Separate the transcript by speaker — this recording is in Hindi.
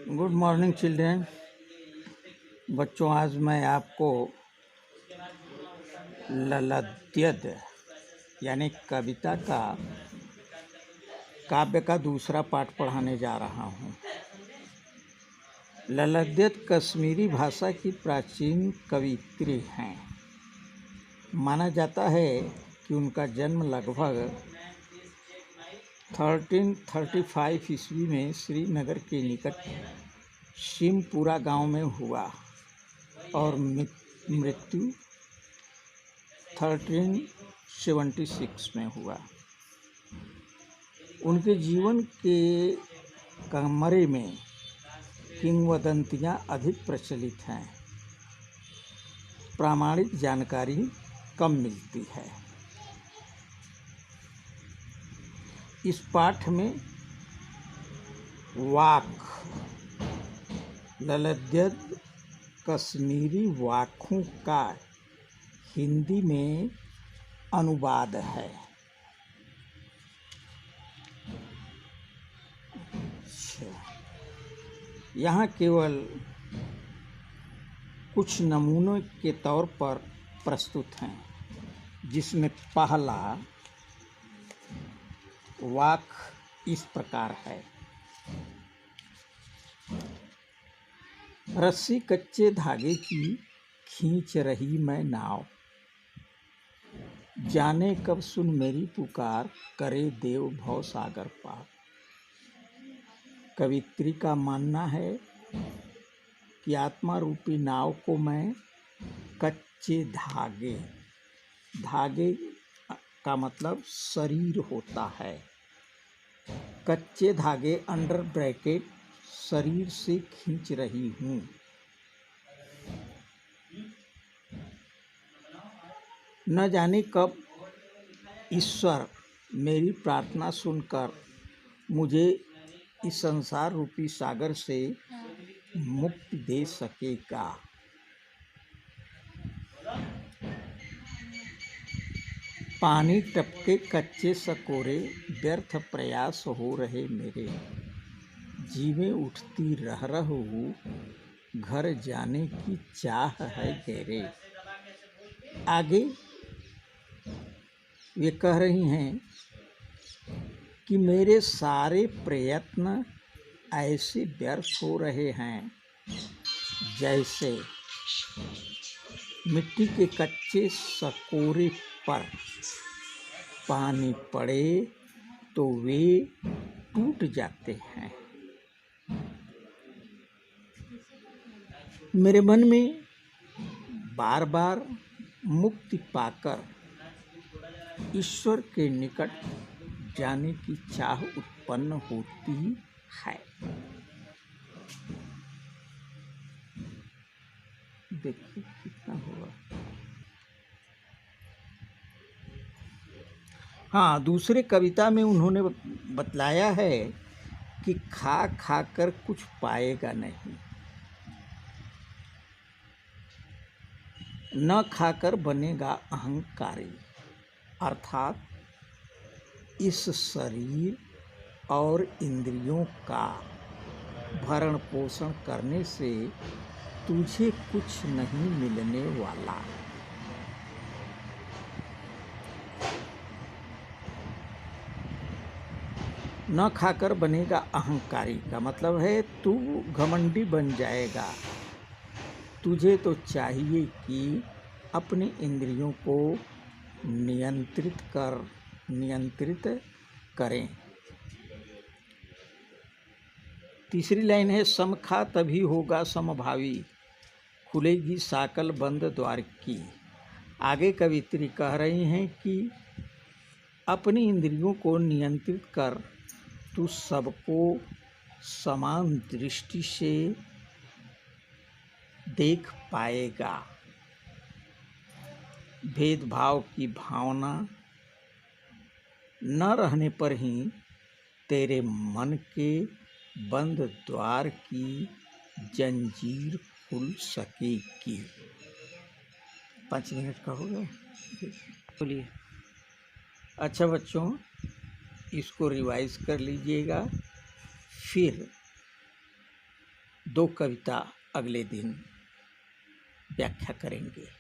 Speaker 1: Good morning children. बच्चों, आज मैं आपको ललद्यद यानी कविता का काव्य का दूसरा पाठ पढ़ाने जा रहा हूँ। ललद्यद कश्मीरी भाषा की प्राचीन कवियत्री हैं। माना जाता है कि उनका जन्म लगभग 1335 ईस्वी में श्रीनगर के निकट शिमपुरा गांव में हुआ और मृत्यु 1376 में हुआ। उनके जीवन के कमरे में किंवदंतियाँ अधिक प्रचलित हैं, प्रामाणिक जानकारी कम मिलती है। इस पाठ में ललद्यद कश्मीरी वाक्यों का हिंदी में अनुवाद है। यहाँ केवल कुछ नमूनों के तौर पर प्रस्तुत हैं, जिसमें पहला वाक्य इस प्रकार है। रस्सी कच्चे धागे की खींच रही मैं नाव, जाने कब सुन मेरी पुकार, करे देव भव सागर पार। कवित्री का मानना है कि आत्मा रूपी नाव को मैं कच्चे धागे का मतलब शरीर होता है, कच्चे धागे अंडर ब्रैकेट शरीर से खींच रही हूँ। न जाने कब ईश्वर मेरी प्रार्थना सुनकर मुझे इस संसार रूपी सागर से मुक्ति दे सकेगा। पानी टपके कच्चे सकोरे, व्यर्थ प्रयास हो रहे मेरे, जीवे उठती रह हूँ, घर जाने की चाह है गहरे। आगे वे कह रही हैं कि मेरे सारे प्रयत्न ऐसे व्यर्थ हो रहे हैं जैसे मिट्टी के कच्चे सकोरे पर पानी पड़े तो वे टूट जाते हैं। मेरे मन में बार बार मुक्ति पाकर ईश्वर के निकट जाने की चाह उत्पन्न होती है। देखिए कितना हुआ। हाँ, दूसरे कविता में उन्होंने बतलाया है कि खा खा कर कुछ पाएगा नहीं, न खाकर बनेगा अहंकारी। अर्थात इस शरीर और इंद्रियों का भरण पोषण करने से तुझे कुछ नहीं मिलने वाला। न खाकर बनेगा अहंकारी का मतलब है तू घमंडी बन जाएगा। तुझे तो चाहिए कि अपने इंद्रियों को नियंत्रित करें। तीसरी लाइन है, सम खा तभी होगा समभावी, खुलेगी साकल बंद द्वार की। आगे कवित्री कह रही हैं कि अपनी इंद्रियों को नियंत्रित कर तू सबको समान दृष्टि से देख पाएगा। भेदभाव की भावना न रहने पर ही तेरे मन के बंद द्वार की जंजीर खुल सकेगी। 5 मिनट का हो गया, बोलिए। अच्छा बच्चों, इसको रिवाइज कर लीजिएगा, फिर 2 कविता अगले दिन व्याख्या करेंगे।